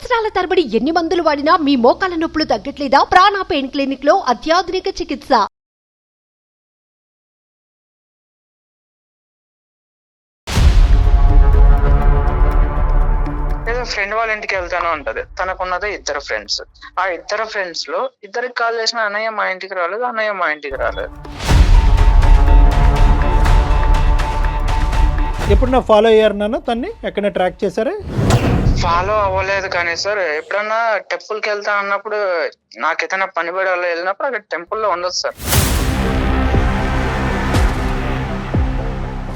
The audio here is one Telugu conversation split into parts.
సంవత్సరాల తరబడి ఎన్ని మందులు వాడినా మీ మోకాల నొప్పులు తగ్గట్లేదా? ప్రాణ పెయిన్ క్లినిక్ లో అత్యాధునిక చికిత్స. ఫ్రెండ్ వాళ్ళ ఇంటికి వెళ్తాను ఉంటది. తనకున్నదే ఇద్దరు ఫ్రెండ్స్. ఆ ఇద్దరు ఫ్రెండ్స్ లో ఇద్దరికి కాల్ చేసిన అన్నయ్య మా ఇంటికి రాలేదు, అన్నయ్య మా ఇంటికి రాలేదు. ఎప్పుడన్నా ఫాలో అయ్యారు నాన్న? తన్ని ఎక్కడైనా ట్రాక్ చేశారా? ఫాలో అవ్వలేదు కానీ సార్, ఎప్పుడన్నా టెంపుల్ కి వెళ్తా అన్నప్పుడు నాకు ఏదైనా పని పడి అలా వెళ్ళినప్పుడు అక్కడ టెంపుల్లో ఉండదు సార్.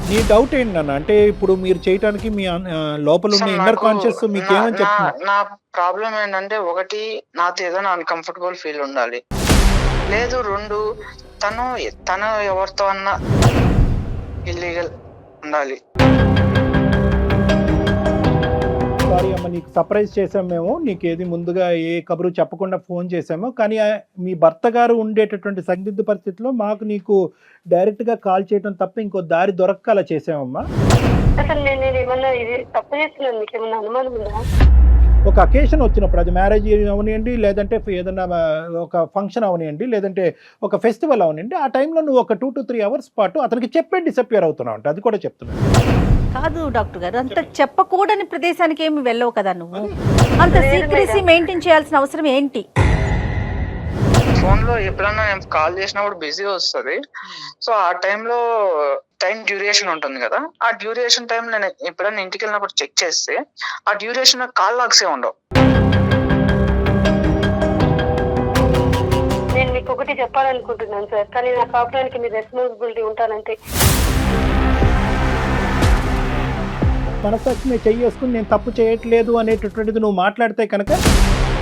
నీ డౌట్ ఏంటి నాన్న? అంటే ఇప్పుడు మీరు చేయటానికి మీ లోపల ఉన్న ఇన్నర్ కాన్షియస్ మీకు ఏమని చెప్తున్నా? నా ప్రాబ్లం ఏంటంటే, ఒకటి నాతో ఏదైనా అన్కంఫర్టబుల్ ఫీల్ ఉండాలి, లేదు రెండు తను ఎవరితో అన్నా ఇల్లీగల్ ఉండాలి. సారీ అమ్మ, నీకు సర్ప్రైజ్ చేసాం మేము. నీకు ఏది ముందుగా ఏ కబురు చెప్పకుండా ఫోన్ చేసాము. కానీ మీ భర్త గారు ఉండేటటువంటి సందిగ్ధ పరిస్థితిలో మాకు నీకు డైరెక్ట్గా కాల్ చేయడం తప్ప ఇంకో దారి దొరక్క అలా చేసామమ్మా. అసలు నేను ఏమన్నా ఇది తప్పు చేస్తున్నాను, మీకు ఏమన్నా అనుమానం ఉందా? ఒక అకేషన్ వచ్చినప్పుడు, అది మ్యారేజ్ అవనివ్వండి, లేదంటే ఏదైనా ఒక ఫంక్షన్ అవనివ్వండి, లేదంటే ఒక ఫెస్టివల్ అవనివ్వండి, ఆ టైంలో నువ్వు ఒక 2 to 3 hours పాటు అతనికి చెప్పే డిసప్పియర్ అవుతున్నావు అంటే అది కూడా చెప్తున్నాను. కాదు డాక్టర్ గారు, అంత చెప్పకూడని ప్రదేశానికి ఏమి వెళ్ళవు కదా నువ్వు. అంత సీక్రెసీ మెయింటైన్ చేయాల్సిన అవసరం ఏంటి? ఫోన్ లో ఎప్పుడన్నా నేను కాల్ చేసినప్పుడు బిజీ వస్తుంది. సో ఆ టైంలో టైం డ్యూరేషన్ ఉంటుంది కదా, ఆ డ్యూరేషన్ టైం నేను ఎప్పుడన్నా ఇంటికి వెళ్ళినప్పుడు చెక్ చేస్తే ఆ డ్యూరేషన్ కాల్ లాగ్సే ఉండవు. నేను మీకు ఒకటి చెప్పాలనుకుంటున్నాను సార్, కానీ నా కాపురానికి మీరు రెస్పాన్సిబిలిటీ ఉంటానంటే. మనసాక్షి నేను చేసుకుని నేను తప్పు చేయట్లేదు అనేటటువంటిది నువ్వు మాట్లాడితే కనుక,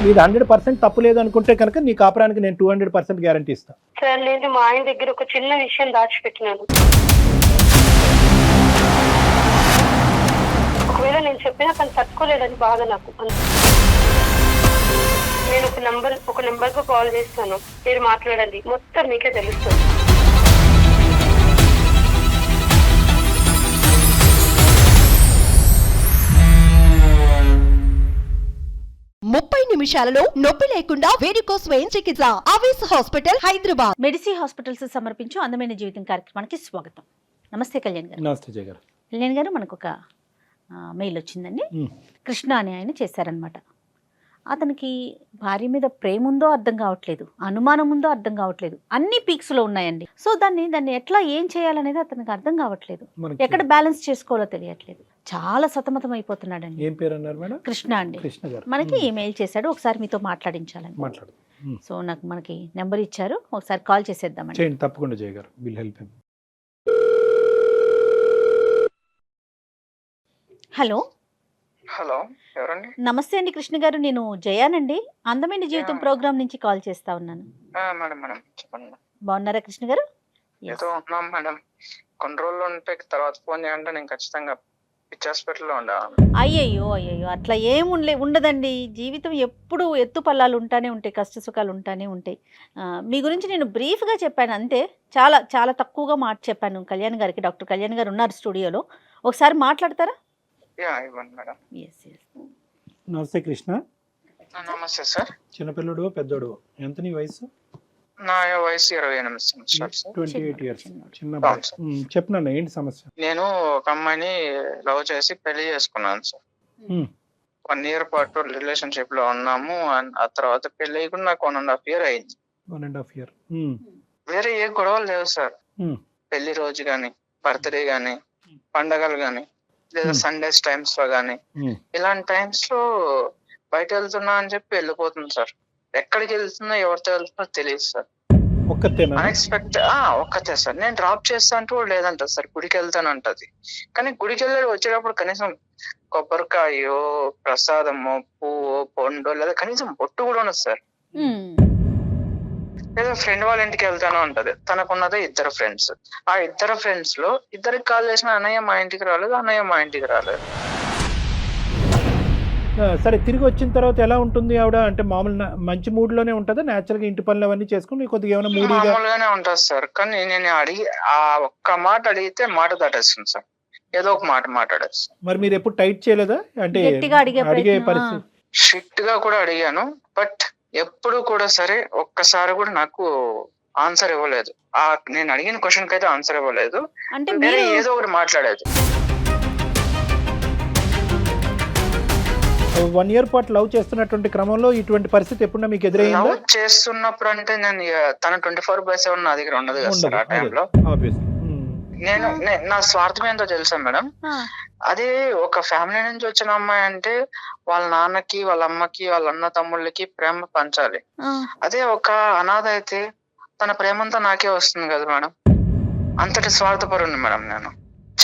నీది 100% తప్పు లేదు అనుకుంటే కనుక నీ కాపురానికి నేను 200% గ్యారంటీ ఇస్తాను. సార్ నేను మా ఆయన దగ్గర ఒక చిన్న విషయం దాచిపెట్టినాను. ఒకవేళ నేను చెప్పినా కానీ తట్టుకోలేదని బాధ నాకు. నేను ఒక నెంబర్ కు కాల్ చేస్తాను, మీరు మాట్లాడండి, మొత్తం మీకే తెలుస్తుంది. 30 నిమిషాలలో నొప్పి లేకుండా వేడికోస్ వెయిన్ చికిత్స. ఆవేశ హాస్పిటల్, హైదరాబాద్. మెడిసి హాస్పిటల్స్ సమర్పించు అందమైన జీవితం కార్యక్రమానికి స్వాగతం. నమస్తే కళ్యాణ్ గారు. నమస్తే జయ గారు. కళ్యాణ్ గారు, మనకు ఒక మెయిల్ వచ్చిందండి. కృష్ణ అనే ఆయన చేశారనమాట. అతనికి భార్య మీద ప్రేమ ఉందో అర్థం కావట్లేదు, అనుమానం ఉందో అర్థం కావట్లేదు, అన్ని పీక్స్ లో ఉన్నాయండి. సో దాన్ని ఎట్లా ఏం చేయాలనేది అతనికి అర్థం కావట్లేదు, ఎక్కడ బ్యాలెన్స్ చేసుకోవాలో తెలియట్లేదు, చాలా సతమతం అయిపోతున్నాడండి. ఏం పేరు అన్నారు మేడం? కృష్ణ అండి. కృష్ణ గారు మనకి ఈమెయిల్ చేశాడు, ఒకసారి మీతో మాట్లాడించాలని. సో మనకి నెంబర్ ఇచ్చారు, ఒకసారి కాల్ చేసేద్దామండి. చేయండి తప్పకుండా జయ గారు, will help him. Hello. Hello, ఎవరండి? నమస్తే అండి కృష్ణ గారు, నేను జయానండి, అందమైన జీవితం ప్రోగ్రామ్ నుంచి కాల్ చేస్తా ఉన్నాను. మేడం మేడం చెప్పండి. బాగున్నారా కృష్ణ గారు? ఏదో ఉన్నాం మేడం, కొన్ని రోజులు ఉంటే తర్వాత ఫోన్ చేయాలంటే నేను ఖచ్చితంగా పిచ్చి హాస్పిటల్లో ఉండాలి. అయ్యయ్యో అట్లా ఉండదండి. జీవితం ఎప్పుడు ఎత్తు పల్లాలు ఉంటానే ఉంటాయి, కష్ట సుఖాలు ఉంటానే ఉంటాయి. మీ గురించి నేను బ్రీఫ్గా చెప్పాను అంతే, చాలా చాలా తక్కువగా మాట చెప్పాను కళ్యాణ్ గారికి. డాక్టర్ కళ్యాణ్ గారు ఉన్నారు స్టూడియోలో, ఒకసారి మాట్లాడతారా? ఇవ్వండి మేడం. నమస్తే కృష్ణ. నమస్తే సార్. చిన్నపిల్లడు పెద్దోడు ఎంత నీ వయసు? నా వయసు 28 సంవత్సరాలు సార్. 28 years. చిన్న చెప్పినా ఏంటి సమస్య? నేను ఒక అమ్మాయిని లవ్ చేసి పెళ్లి చేసుకున్నాను సార్. 1 year పాటు రిలేషన్షిప్ లో ఉన్నాము. ఆ తర్వాత పెళ్లి అయ్యి నాకు 1.5 year అయింది. 1.5 year. వేరే ఏ గొడవలు లేవు సార్. పెళ్లి రోజు గాని, బర్త్డే గాని, పండగలు గాని, లేదా సండేస్ టైమ్స్ లో గాని, ఇలాంటి టైమ్స్ లో బయట వెళ్తున్నా అని చెప్పి వెళ్ళిపోతుంది సార్. ఎక్కడికి వెళ్తున్నా, ఎవరితో వెళ్తున్నా తెలియదు సార్. అన్ఎక్స్పెక్టెడ్. ఒక్కతే సార్. నేను డ్రాప్ చేస్తా అంటూ లేదంట సార్, గుడికి వెళ్తానంటది. కానీ గుడికి వెళ్ళి వచ్చేటప్పుడు కనీసం కొబ్బరికాయో, ప్రసాదమో, పువ్వు, పండు, లేదా కనీసం బొట్టు కూడా ఉండదు సార్. లేదా ఫ్రెండ్ వాళ్ళ ఇంటికి వెళ్తాను ఉంటది. తనకున్నదే ఇద్దరు ఫ్రెండ్స్. ఆ ఇద్దరు ఫ్రెండ్స్ లో ఇద్దరికి కాల్ చేసిన అన్నయ్య మా ఇంటికి రాలేదు, అన్నయ్య మా ఇంటికి రాలేదు. సరే, తిరిగి వచ్చిన తర్వాత ఎలా ఉంటుంది ఆవిడ? అంటే మామూలు మంచి మూడ్ లోనే ఉంటుందా? నేచురల్ గా ఇంటి పనులు అవన్నీ చేసుకుని కొద్దిగా ఏమైనా మామూలుగానే ఉంటుంది సార్. కానీ నేను ఆ ఒక్క మాట అడిగితే మాట దాటేస్తుంది సార్, ఏదో ఒక మాట మాట్లాడేస్తుంది. మరి మీరు ఎప్పుడు టైట్ చేయలేదా? అంటే గట్టిగా అడిగే పరిస్థితి స్ట్రిక్ట్ గా కూడా అడిగాను, బట్ ఎప్పుడు కూడా సరే ఒక్కసారి కూడా నాకు ఆన్సర్ ఇవ్వలేదు. నేను అడిగిన క్వశ్చన్ కి అయితే ఆన్సర్ ఇవ్వలేదు, అంటే వేరే మీరు ఏదో ఒకటి మాట్లాడేది. 1 year పాటు లవ్ చేస్తున్నటువంటి క్రమంలో ఇటువంటి పరిస్థితి ఎప్పుడన్నా మీకు ఎదురైందా? లవ్ చేస్తున్నప్పుడు అంటే నేను తన 24/7 నా దగ్గర ఉండదు కదా సార్. ఆ టైంలో నా స్వార్థం ఏంటో తెలుసా మేడం? అదే ఒక ఫ్యామిలీ నుంచి వచ్చిన అమ్మాయి అంటే వాళ్ళ నాన్నకి, వాళ్ళ అమ్మకి, వాళ్ళ అన్న తమ్ముళ్ళకి ప్రేమ పంచాలి. అదే ఒక అనాథ అయితే తన ప్రేమంతా నాకే వస్తుంది కదా మేడం. అంతటి స్వార్థపరుని మేడం నేను.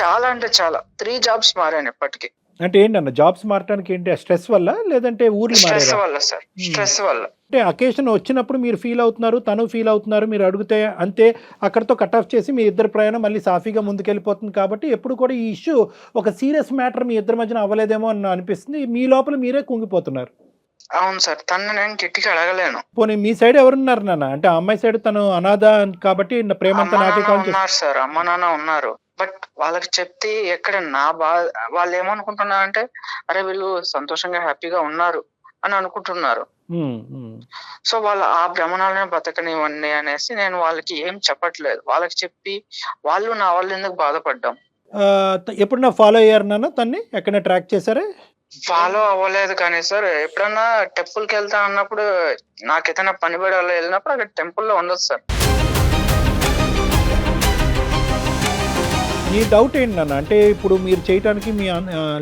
చాలా అంటే చాలా 3 jobs మారాను ఇప్పటికి. అంటే ఏంటన్న జాబ్స్ మారడానికి ఏంటి? స్ట్రెస్ వల్ల లేదంటే ఊర్లు స్ట్రెస్ మారారా? వల్ల సార్, స్ట్రెస్ వల్ల. అంటే అకేషన్ వచ్చినప్పుడు మీరు ఫీల్ అవుతున్నారు, తను ఫీల్ అవుతున్నారు, మీరు అడిగితే అంతే అక్కడితో కట్ ఆఫ్ చేసి మీ ఇద్దరు ప్రయాణం మళ్ళీ సాఫీగా ముందుకెళ్ళిపోతుంది. కాబట్టి ఎప్పుడు కూడా ఈ ఇష్యూ ఒక సీరియస్ మ్యాటర్ మీ ఇద్దరి మధ్యన అవ్వలేదేమో అని అనిపిస్తుంది. మీ లోపల మీరే కుంగిపోతున్నారు. అవును సార్, తను నేను గట్టిగా అడగలేను. పోనీ మీ సైడ్ ఎవరున్నారు నాన్న? అంటే ఆ అమ్మాయి సైడ్ తను అనాథ కాబట్టి ప్రేమంతా నాకే కాల్ చేస్తారు. ఉన్నారు సార్, అమ్మ నాన్న ఉన్నారు. బట్ వాళ్ళకి చెప్తే ఎక్కడ నా వాళ్ళు ఏమనుకుంటున్నారంటే అరే వీళ్ళు సంతోషంగా హ్యాపీగా ఉన్నారు అని అనుకుంటున్నారు. సో వాళ్ళ ఆ భ్రమణాలనే బతకనివ్వండి అనేసి నేను వాళ్ళకి ఏం చెప్పట్లేదు. వాళ్ళకి చెప్పి వాళ్ళు నా వాళ్ళు ఎందుకు బాధపడ్డాం. ఎప్పుడన్నా ఫాలో అయ్యారు నాన్న తన్ని? ఎక్కడైనా ట్రాక్ చేశారా? ఫాలో అవ్వలేదు కానీ సార్, ఎప్పుడన్నా టెంపుల్ కి వెళ్తా అన్నప్పుడు నాకు ఏదైనా పని పడి వెళ్ళినప్పుడు అక్కడ టెంపుల్లో ఉండదు సార్. ఈ డౌట్ ఏంటి నాన్న? అంటే ఇప్పుడు మీరు చేయటానికి మీ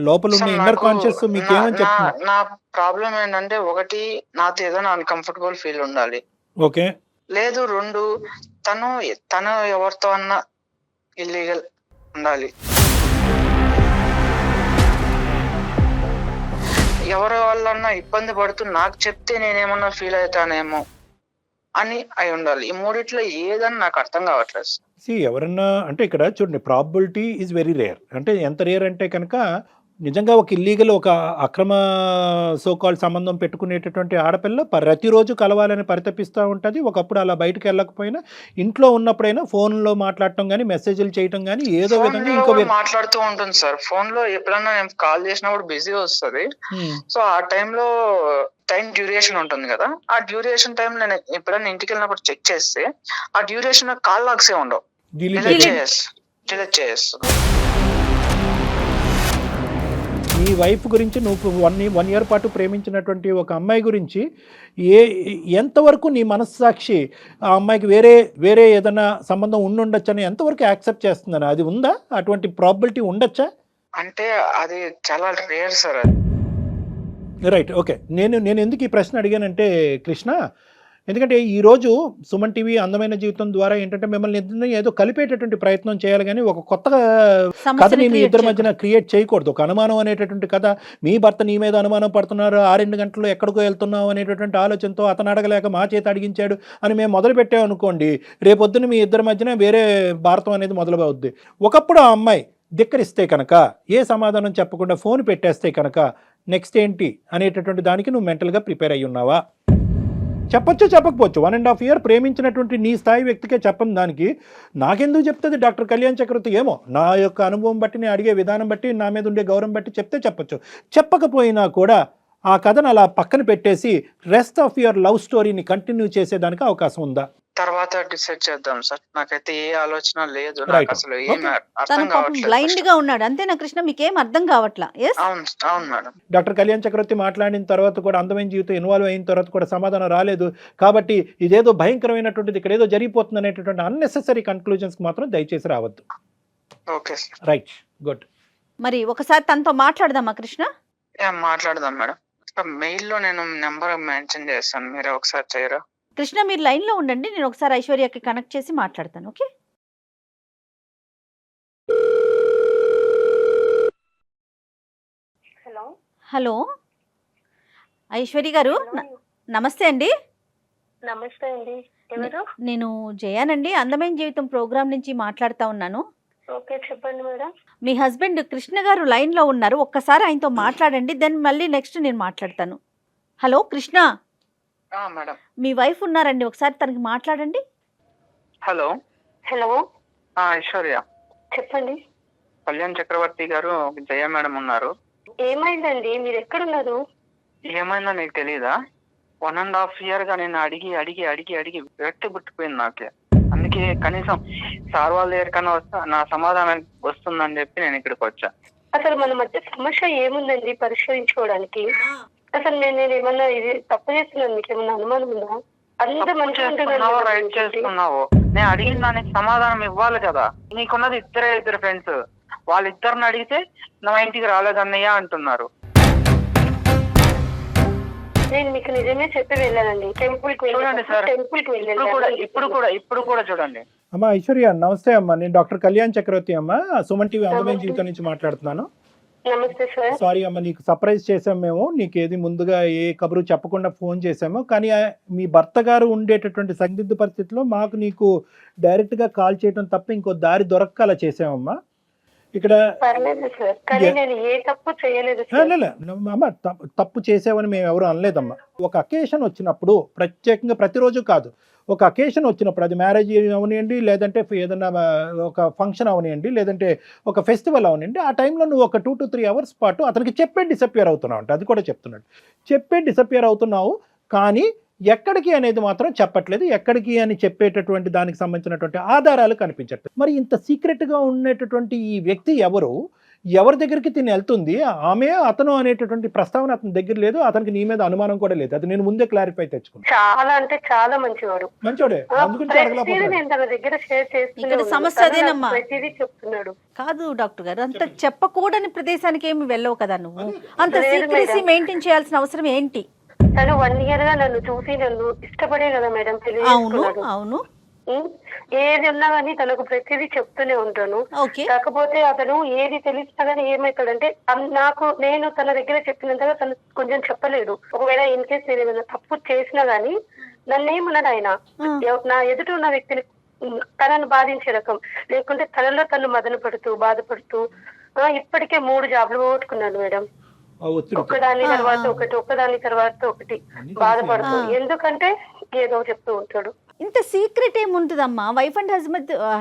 లోపల ఉన్న ఇన్నర్ కాన్షియస్ మీకు ఏమని చెప్తున్నారు? నా ప్రాబ్లం ఏంటంటే, ఒకటి నాతో ఏదైనా అన్కంఫర్టబుల్ ఫీల్ ఉండాలి. ఓకే. లేదు 2 తను ఎవరితో అన్నా ఇల్లీగల్ ఉండాలి. ఎవరి వాళ్ళన్నా ఇబ్బంది పడుతూ నాకు చెప్తే నేనేమన్నా ఫీల్ అవుతానేమో అని అయి ఉండాలి. ఈ మూడిట్లో ఏదని నాకు అర్థం కావట్లేదు. ఎవరన్నా అంటే ఇక్కడ చూడండి, ప్రాబిలిటీ ఈజ్ వెరీ రేర్. అంటే ఎంత రేర్ అంటే కనుక నిజంగా ఒక ఇల్లీగల్, ఒక అక్రమ సోకాల్ సంబంధం పెట్టుకునేటటువంటి ఆడపిల్ల ప్రతిరోజు కలవాలని పరితపిస్తూ ఉంటుంది. ఒకప్పుడు అలా బయటకు వెళ్ళకపోయినా ఇంట్లో ఉన్నప్పుడైనా ఫోన్లో మాట్లాడటం కానీ, మెసేజ్లు చేయటం కానీ ఏదో విధంగా ఇంకో మాట్లాడుతూ ఉంటుంది సార్. ఫోన్ లో ఎప్పుడన్నా నేను కాల్ చేసినప్పుడు బిజీ వస్తుంది. సో ఆ టైంలో టైం డ్యూరేషన్ ఉంటుంది కదా, ఆ డ్యూరేషన్ టైం నేను ఎప్పుడన్నా ఇంటికి వెళ్ళినప్పుడు చెక్ చేస్తే ఆ డ్యూరేషన్ కాల్ లాగ్స్ ఏ ఉండవు, డిలీట్ చేస్తాను. నీ వైఫ్ గురించి నువ్వు 1 year పాటు ప్రేమించినటువంటి ఒక అమ్మాయి గురించి ఎంతవరకు నీ మనస్సాక్షి ఆ అమ్మాయికి వేరే ఏదైనా సంబంధం ఉండుండొచ్చని ఎంతవరకు యాక్సెప్ట్ చేస్తుందని? అది ఉందా? అటువంటి ప్రాబిలిటీ ఉండొచ్చా? అంటే అది చాలా రేర్ సార్. అది రైట్. ఓకే. నేను ఎందుకు ఈ ప్రశ్న అడిగానంటే కృష్ణ, ఎందుకంటే ఈరోజు సుమన్ టీవీ అందమైన జీవితం ద్వారా ఏంటంటే మిమ్మల్ని ఏదో కలిపేటటువంటి ప్రయత్నం చేయాలి, కానీ ఒక కొత్త కథని మీ ఇద్దరి మధ్యన క్రియేట్ చేయకూడదు. ఒక అనుమానం అనేటటువంటి కథ, మీ భర్త నీ మీద అనుమానం పడుతున్నారు, 6 గంటల్లో ఎక్కడికో వెళ్తున్నావు అనేటటువంటి ఆలోచనతో అతను అడగలేక మా చేత అడిగించాడు అని మేము మొదలు పెట్టామనుకోండి, రేపొద్దున మీ ఇద్దరి మధ్యన వేరే భారతం అనేది మొదలవుద్ది. ఒకప్పుడు ఆ అమ్మాయి ధిక్కరిస్తే కనుక, ఏ సమాధానం చెప్పకుండా ఫోన్ పెట్టేస్తే కనుక నెక్స్ట్ ఏంటి అనేటటువంటి దానికి నువ్వు మెంటల్గా ప్రిపేర్ అయ్యి ఉన్నావా? చెప్పొచ్చు, చెప్పకపోవచ్చు. 1.5 year ప్రేమించినటువంటి నీ స్థాయి వ్యక్తికే చెప్పని దానికి నాకెందుకు చెప్తుంది డాక్టర్ కళ్యాణ్ చక్రవర్తి? ఏమో నా యొక్క అనుభవం బట్టి, నేను అడిగే విధానం బట్టి, నా మీద ఉండే గౌరవం బట్టి చెప్తే చెప్పొచ్చు. చెప్పకపోయినా కూడా ఆ కథను అలా పక్కన పెట్టేసి రెస్ట్ ఆఫ్ యువర్ లవ్ స్టోరీని కంటిన్యూ చేసేదానికి అవకాశం ఉందా? తర్వాత డిసైడ్ చేద్దాం సార్. నాకైతే ఏ ఆలోచన లేదు, నాకు అసలు ఏం అర్థం కావట్లేదు. బ్లైండ్ గా ఉన్నాడు అంతేనా కృష్ణ? మీకేం అర్థం కావట్లా? అవును మేడం. డాక్టర్ కళ్యాణ్ చక్రవర్తి మాట్లాడిన తర్వాత కూడా, అందమైన జీవితం ఇన్వాల్వ్ అయిన తర్వాత కూడా సమాధానం రాలేదు కాబట్టి ఇదేదో భయంకరమైనటువంటిది, ఇక్కడ ఏదో జరిగిపోతుంది అనేటటువంటి అన్నెసెసరీ కన్క్లూజన్స్ మాత్రం దయచేసి రావద్దు. Okay sir. Right, good. మరి ఒకసారి తనతో మాట్లాడదామా కృష్ణ? మాట్లాడదాం మేడం. మెయిల్ లో నేను నెంబర్ మెన్షన్ చేస్తాను, మీరే ఒకసారి చేయరా? కృష్ణ మీరు లైన్ లో ఉండండి, నేను ఒకసారి ఐశ్వర్యకి కనెక్ట్ చేసి మాట్లాడతాను. ఓకే. హలో ఐశ్వర్య గారు, నమస్తే అండి. నమస్తే అండి. ఎవరు? నేను జయానండి, అందమైన జీవితం ప్రోగ్రామ్ నుంచి మాట్లాడుతా ఉన్నాను. ఓకే, చెప్పండి మేడం. మీ హస్బెండ్ కృష్ణ గారు లైన్ లో ఉన్నారు, ఒక్కసారి ఆయనతో మాట్లాడండి, దెన్ మళ్ళీ నెక్స్ట్ నేను మాట్లాడతాను. హలో కృష్ణ, మేడం మీ వైఫ్ ఉన్నారండి, ఒకసారి తనకి మాట్లాడండి. హలో. హలో ఐశ్వర్య చెప్పండి. కళ్యాణ్ చక్రవర్తి గారు, జయ మేడం ఉన్నారు. ఏమైందండి? మీరు ఎక్కడున్నారు? ఏమైందో నీకు తెలీదా? 1.5 year గా నేను అడిగి అడిగి అడిగి అడిగి వ్యక్తి పుట్టిపోయింది నాకే. అందుకే కనీసం సార్ వాళ్ళ దగ్గరికన్నా వస్తా నా సమాధానం వస్తుందని చెప్పి నేను ఇక్కడికి వచ్చా. అసలు మన మధ్య సమస్య ఏముందండి పరిష్కరించుకోవడానికి? అసలు నేను ఏమన్నా ఇది తప్పు చేస్తున్నాను, మీకు ఏమన్నా అనుమానం ఉందా? అంత మంచిగా రైట్ చేస్తున్నావు. నేను అడిగిన దానికి సమాధానం ఇవ్వాలి కదా. నీకున్నది ఇద్దరు ఫ్రెండ్స్, వాళ్ళిద్దరిని అడిగితే నా ఇంటికి రాలేదన్నయ్య అంటున్నారు. నేను మీకు నిజమే చెప్పి వెళ్ళానండి. టెంపుల్ కి చూడండి సార్, టెంపుల్ కి ఇప్పుడు కూడా చూడండి. అమ్మా ఐశ్వర్య నమస్తే అమ్మా, నేను డాక్టర్ కళ్యాణ్ చక్రవర్తి అమ్మా, సుమన్ టీవీ అందమైన జీవితం నుంచి మాట్లాడుతున్నాను. నమస్తే సార్. సారీ అమ్మ, నీకు సర్ప్రైజ్ చేసాం మేము, నీకు ఏది ముందుగా ఏ కబురు చెప్పకుండా ఫోన్ చేసాము. కానీ మీ భర్త గారు ఉండేటటువంటి సందిగ్ధ పరిస్థితిలో మాకు నీకు డైరెక్ట్గా కాల్ చేయడం తప్ప ఇంకో దారి దొరక్క అలా చేసామమ్మా. ఇక్కడ పర్లేదు సార్, కానీ నేను ఏ తప్పు చేయలేదు సార్. అమ్మ తప్పు చేసావని మేము ఎవరు అనలేదమ్మా. ఒక అకేషన్ వచ్చినప్పుడు, ప్రత్యేకంగా ప్రతిరోజు కాదు, ఒక అకేషన్ వచ్చినప్పుడు, అది మ్యారేజ్ అవనివ్వండి, లేదంటే ఏదన్నా ఒక ఫంక్షన్ అవనివ్వండి, లేదంటే ఒక ఫెస్టివల్ అవనివ్వండి, ఆ టైంలో నువ్వు ఒక 2 to 3 hours పాటు అతనికి చెప్పే డిసప్పియర్ అవుతున్నావు అంటే, అది కూడా చెప్తున్నాడు, చెప్పే డిసప్పియర్ అవుతున్నావు. కానీ ఎక్కడికి అనేది మాత్రం చెప్పట్లేదు. ఎక్కడికి అని చెప్పేటటువంటి దానికి సంబంధించినటువంటి ఆధారాలు కనిపించట్లేదు. మరి ఇంత సీక్రెట్గా ఉండేటటువంటి ఈ వ్యక్తి ఎవరి దగ్గరికి తిని వెళ్తుంది, ఆమె అతను అనేటటువంటి ప్రస్తావన అతని దగ్గర లేదు. అతనికి నీ మీద అనుమానం కూడా లేదు. అది నేను ముందే క్లారిఫై తెచ్చుకున్నాను. చాలా అంటే చాలా మంచివాడు. మంచివాడే, నేను తన దగ్గర షేర్ ఇక్కడ సమస్య అదేనమ్మా. ప్రతిదీ చెప్తున్నాడు. కాదు డాక్టర్ గారు, అంత చెప్పకూడని ప్రదేశానికి ఏమి వెళ్ళవు కదా నువ్వు. అంత సీక్రెసీ మెయింటైన్ చేయాల్సిన అవసరం ఏంటి? తను 1 year గా నన్ను చూసి నన్ను ఇష్టపడే కదా మేడం పెళ్లి చేసుకున్నాడు. అవును, ఏది ఉన్నా గానీ తనకు ప్రతిదీ చెప్తూనే ఉంటాను. కాకపోతే అతను ఏది తెలిసినా గానీ ఏమవుతాడంటే, నేను తన దగ్గర చెప్పినంతగా తను కొంచెం చెప్పలేడు. ఒకవేళ ఇన్ కేస్ నేను ఏమైనా తప్పు చేసినా గానీ నన్నేమన్నాడు ఆయన, నా ఎదుట ఉన్న వ్యక్తిని తనను బాధించే రకం, లేకుంటే తనలో తను మదన పడుతూ బాధపడుతూ ఇప్పటికే 3 jobs పోగొట్టుకున్నాడు మేడం. ఒక్కదాని తర్వాత ఒకటి బాధపడుతూ, ఎందుకంటే ఏదో చెప్తూ ఉంటాడు. ఇంత సీక్రెట్ ఏముంటుందమ్మా వైఫ్ అండ్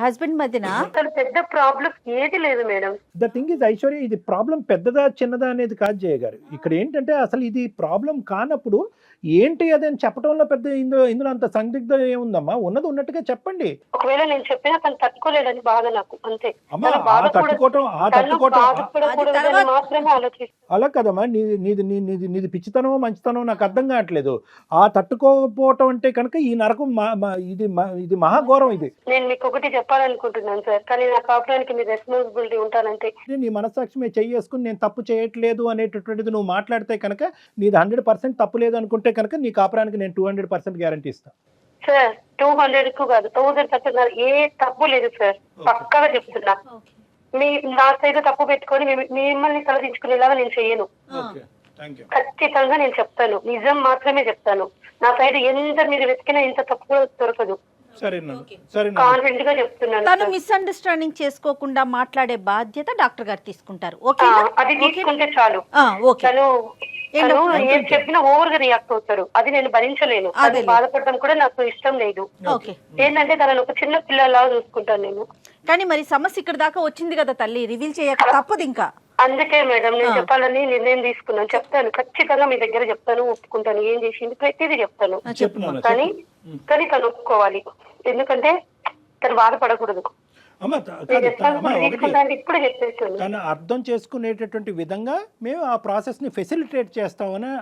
హస్బెండ్ మధ్యన? అసలు పెద్ద ప్రాబ్లం ఏది లేదు madam. The thing is Aishwarya, ఇది ప్రాబ్లం పెద్దదా చిన్నదా అనేది కాదు జయ గారు. ఇక్కడ ఏంటంటే అసలు ఇది ప్రాబ్లం కానప్పుడు ఏంటి అదని చెప్పడంలో పెద్ద ఇందులో అంత సందిగ్ధం ఏముందమ్మా? ఉన్నది ఉన్నట్టుగా చెప్పండి. ఒకవేళ నేను చెప్పినా తను తట్టుకోలేదని బాధ నాకు, అంతే. అలా కదమ్మా, నీది పిచ్చితనమో మంచితనమో నాకు అర్థం కావట్లేదు. ఆ తట్టుకోకపోవటం అంటే కనుక ఈ నరకం ఇది మహాఘోరం. ఇది నేను మీకు ఒకటి చెప్పాలనుకుంటున్నాను సార్, కానీ నా కాపురానికి మీ రెస్పాన్సిబిలిటీ ఉంటానంటే. నీ మనస్సాక్షి మీద చేసుకుని నేను తప్పు చేయట్లేదు అనేటటువంటిది నువ్వు మాట్లాడితే కనుక, నీది 100% తప్పు లేదు అనుకుంటే కనుక నీ కాపురానికి నేను 200% గ్యారంటీ ఇస్తాను సార్. 200 కాదు, 1000% ఏ తప్పు లేదు సార్, పక్కాగా చెప్తున్నా. నా సైడ్ తప్పు పెట్టుకొని మిమ్మల్ని తలదించుకునేలాగా నేను చెయ్యను. ఖచ్చితంగా నేను చెప్తాను, నిజం మాత్రమే చెప్తాను. నా సైడ్ ఎంత మీరు వెతికినా ఇంత తప్పు కూడా దొరకదు. కాన్ఫిడెంట్ గా చెప్తున్నాను. తను మిస్అండర్స్టాండింగ్ చేసుకోకుండా మాట్లాడే బాధ్యత డాక్టర్ గారు తీసుకుంటారు. అది తీసుకుంటే చాలు. తను ఏం చెప్పినా ఓవర్ గా రియాక్ట్ అవుతారు, అది నేను భరించలేను. అది బాధపడడం కూడా నాకు ఇష్టం లేదు. ఏంటంటే తనను ఒక చిన్న పిల్లలాగా చూసుకుంటాను నేను. కానీ మరి సమస్య ఇక్కడ దాకా వచ్చింది కదా తల్లి, రివీల్ చేయక తప్పదు ఇంకా. అందుకే మేడం నేను చెప్పాలని నిర్ణయం తీసుకున్నాను. చెప్తాను, ఖచ్చితంగా మీ దగ్గర చెప్తాను, ఒప్పుకుంటాను. ఏం చేసింది ప్రతిదీ చెప్తాను. కానీ తను ఒప్పుకోవాలి, ఎందుకంటే తను బాధపడకూడదు. ఇప్పుడు చెప్పేస్తాను. తను అర్థం చేసుకునేటటువంటి విధంగా మేము ఆ ప్రాసెస్ ని ఫెసిలిటేట్ చేస్తామని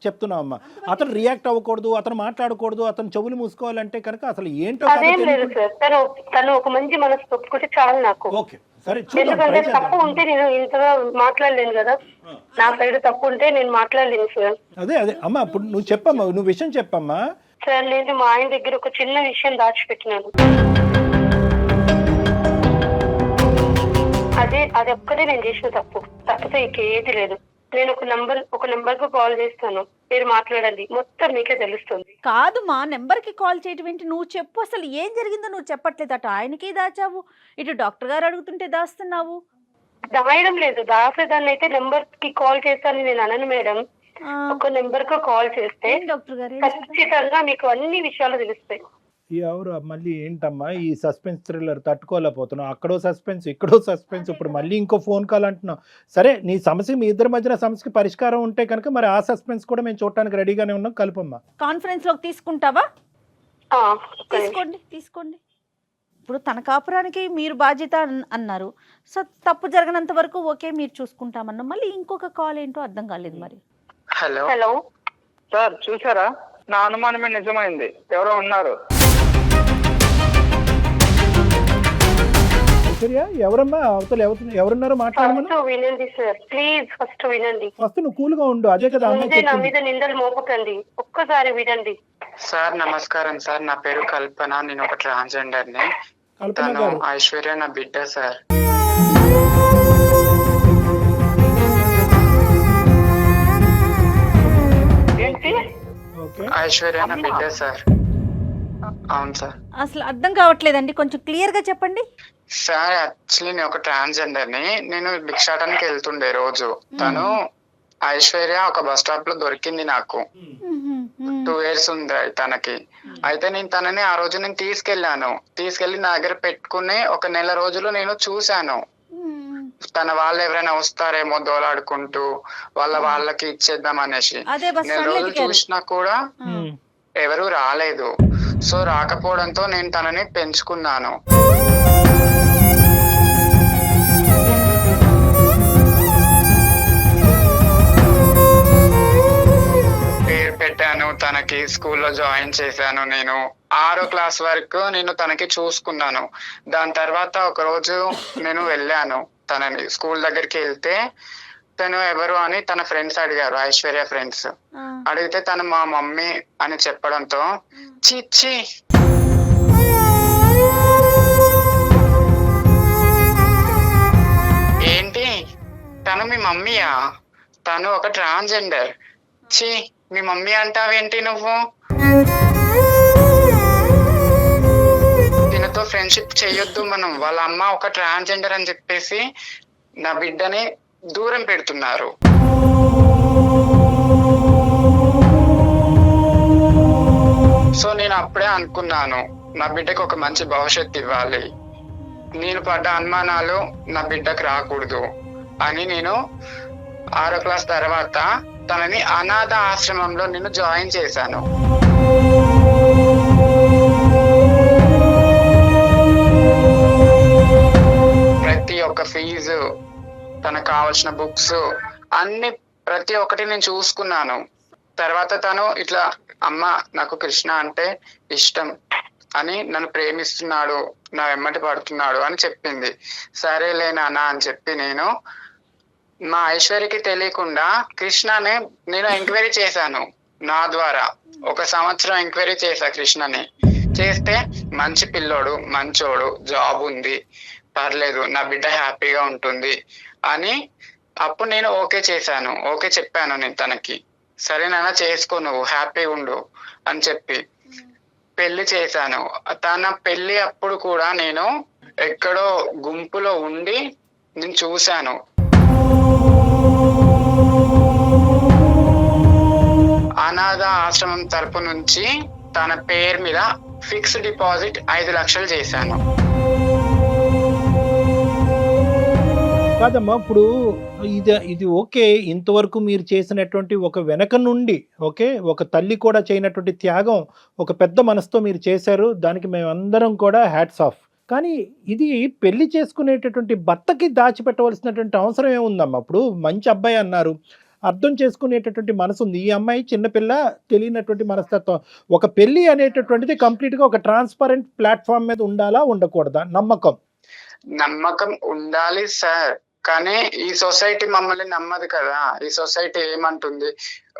చెప్తున్నాం అమ్మా. అతను రియాక్ట్ అవ్వకూడదు, అతను మాట్లాడకూడదు, అతను చెవులు మూసుకోవాలంటే కనుక అసలు ఏంటో. అదేం లేదు సార్, తను ఒక మంచి మనసు ఒప్పుకుంటే చాలు నాకు. ఓకే సరే, ఎందుకంటే తప్పు ఉంటే నేను ఇంతగా మాట్లాడలేను కదా. నా సైడ్ తప్పు ఉంటే నేను మాట్లాడలేను సార్. అదే అమ్మా, ఇప్పుడు నువ్వు చెప్పమ్మా, నువ్వు విషయం చెప్పమ్మా. సార్ నేను మా ఆయన దగ్గర ఒక చిన్న విషయం దాచిపెట్టినాను. అది ఒక్కటే నేను చేసిన తప్పితే ఇంకేది లేదు. నేను ఒక నంబర్ కు కాల్ చేస్తాను, మీరు మాట్లాడండి, మొత్తం మీకే తెలుస్తుంది. కాదు మా నెంబర్ కి కాల్ చేయటం ఏంటి? నువ్వు చెప్పు, అసలు ఏం జరిగిందో నువ్వు చెప్పట్లేదు. అటు ఆయనకే దాచావు, ఇటు డాక్టర్ గారు అడుగుతుంటే దాస్తున్నావు. దాయడం లేదు, దాసేదాన్ని అయితే నెంబర్ కి కాల్ చేస్తానని నేను అనను మేడం. ఒక నెంబర్ కు కాల్ చేస్తే డాక్టర్ గారు ఖచ్చితంగా మీకు అన్ని విషయాలు తెలుస్తాయి. ఎవరు మళ్ళీ ఏంటమ్మా ఈ సస్పెన్స్ థ్రిల్లర్ తట్టుకోలేకపోతున్నావు? అక్కడో సస్పెన్స్, ఇక్కడో సస్పెన్స్, ఇప్పుడు మళ్ళీ ఇంకో ఫోన్ కాల్ అంటున్నావు. సరే, నీ సమస్య, మీ ఇద్దరి మధ్యన సమస్యకి పరిష్కారం ఉంటే కనుక మరి ఆ సస్పెన్స్ కూడా మేము చూడటానికి రెడీగానే ఉన్నాం. కలుపమ్మా. కాన్ఫరెన్స్ లోకి తీసుకుంటావా? ఆ, తీసుకోండి. ఇప్పుడు తన కాపురానికి మీరు బాధ్యత అన్నారు. సో తప్పు జరగనంత వరకు ఓకే మీరు చూసుకుంటామన్నా, మళ్ళీ ఇంకొక కాల్ ఏంటో అర్థం కాలేదు మరి. హలో హలో సార్, చూసారా? నా అనుమానమే నిజమైంది. ఎవరో ఉన్నారు. ఐశ్వర్య, ఎవరమ్మా అవతల? ఎవరున్నారో మాట్లాడమను. ఫస్ట్ వినండి సార్, ప్లీజ్ ఫస్ట్ వినండి. ఫస్ట్ నువ్వు కూల్గా ఉండు. అదే కదా అమ్మాయి ముందే నా చెప్పింది. మీద నిందలు మోపకండి, ఒక్కసారి వినండి. సార్ నమస్కారం సార్, నా పేరు కల్పన, నేను ఒక ట్రాన్స్జెండర్ ని. కల్పన తను గారు, ఐశ్వర్య నా బిడ్డ సార్. ఏంటి? ఓకే. ఐశ్వర్య నా బిడ్డ సార్. అవును సార్. అసలు అర్థం కావట్లేదండి, కొంచెం క్లియర్ గా చెప్పండి. సార్ యాక్చువల్లీ నేను ఒక ట్రాన్స్జెండర్ ని. నేను భిక్షాటానికి వెళ్తుండే రోజు. తను ఐశ్వర్య ఒక బస్ స్టాప్ లో దొరికింది నాకు. 2 years ఉంది తనకి. అయితే నేను తనని ఆ రోజు నేను తీసుకెళ్లి నా దగ్గర పెట్టుకుని 1 నెల రోజులు నేను చూశాను. తన వాళ్ళు ఎవరైనా వస్తారేమో దోలాడుకుంటూ వాళ్ళకి ఇచ్చేద్దాం అనేసి. అదే బస్ 1 నెల రోజులు చూసినా కూడా ఎవరు రాలేదు. సో రాకపోవడంతో నేను తనని పెంచుకున్నాను. పేరు పెట్టాను తనకి, స్కూల్లో జాయిన్ చేశాను. నేను 6వ క్లాస్ వరకు నేను తనకి చూసుకున్నాను. దాని తర్వాత ఒక రోజు నేను వెళ్ళాను తనని స్కూల్ దగ్గరికి. వెళ్తే తను ఎవరు అని తన ఫ్రెండ్స్ అడిగారు, ఐశ్వర్య ఫ్రెండ్స్. అడిగితే తను మా మమ్మీ అని చెప్పడంతో చిచ్చి ఏంటి తను మీ మమ్మీయా? తను ఒక ట్రాన్స్జెండర్. చి, మీ మమ్మీ అంటావేంటి నువ్వు? దీనితో ఫ్రెండ్షిప్ చేయొద్దు మనం. వాళ్ళ అమ్మ ఒక ట్రాన్స్జెండర్ అని చెప్పేసి నా బిడ్డని దూరం పెడుతున్నారు. సో నేను అప్పుడే అనుకున్నాను, నా బిడ్డకు ఒక మంచి భవిష్యత్తు ఇవ్వాలి. నేను పడ్డ అనుమానాలు నా బిడ్డకు రాకూడదు అని నేను 6వ క్లాస్ తర్వాత తనని అనాథ ఆశ్రమంలో నేను జాయిన్ చేశాను. ప్రతి ఒక్క ఫీజు, తనకు కావాల్సిన బుక్స్ అన్ని ప్రతి ఒక్కటి నేను చూసుకున్నాను. తర్వాత తను ఇట్లా, అమ్మ నాకు కృష్ణ అంటే ఇష్టం అని, నన్ను ప్రేమిస్తున్నాడు, నా వెమ్మటి పడుతున్నాడు అని చెప్పింది. సరేలే నాన్న అని చెప్పి నేను మా ఐశ్వర్యకి తెలియకుండా కృష్ణని నేను ఎంక్వైరీ చేశాను. నా ద్వారా 1 సంవత్సరం ఎంక్వైరీ చేశా కృష్ణని. చేస్తే మంచి పిల్లోడు, మంచోడు, జాబ్ ఉంది, పర్లేదు, నా బిడ్డ హ్యాపీగా ఉంటుంది అని అప్పుడు నేను ఓకే చేశాను. ఓకే చెప్పాను నేను తనకి. సరే నాన్న చేసుకో, నువ్వు హ్యాపీగా ఉండు అని చెప్పి పెళ్లి చేశాను. తన పెళ్లి అప్పుడు కూడా నేను ఎక్కడో గుంపులో ఉండి నేను చూశాను. అనాథ ఆశ్రమం తరపు నుంచి తన పేరు మీద ఫిక్స్డ్ డిపాజిట్ 5 లక్షలు చేశాను. కాదమ్మా, ఇప్పుడు ఇది ఓకే. ఇంతవరకు మీరు చేసినటువంటి ఒక వెనక నుండి ఒక తల్లి కూడా చేయనటువంటి త్యాగం, ఒక పెద్ద మనసుతో మీరు చేశారు. దానికి మేమందరం కూడా హ్యాట్స్ ఆఫ్. కానీ ఇది పెళ్లి చేసుకునేటటువంటి భర్తకి దాచిపెట్టవలసినటువంటి అవసరం ఏముందమ్మా? ఇప్పుడు మంచి అబ్బాయి అన్నారు, అర్థం చేసుకునేటటువంటి మనసు ఉంది. ఈ అమ్మాయి చిన్నపిల్ల, తెలియనటువంటి మనస్తత్వం. ఒక పెళ్లి అనేటటువంటిది కంప్లీట్గా ఒక ట్రాన్స్పరెంట్ ప్లాట్ఫామ్ మీద ఉండాలా, ఉండకూడదా? నమ్మకం ఉండాలి సార్. కానీ ఈ సొసైటీ మమ్మల్ని నమ్మదు కదా. ఈ సొసైటీ ఏమంటుంది,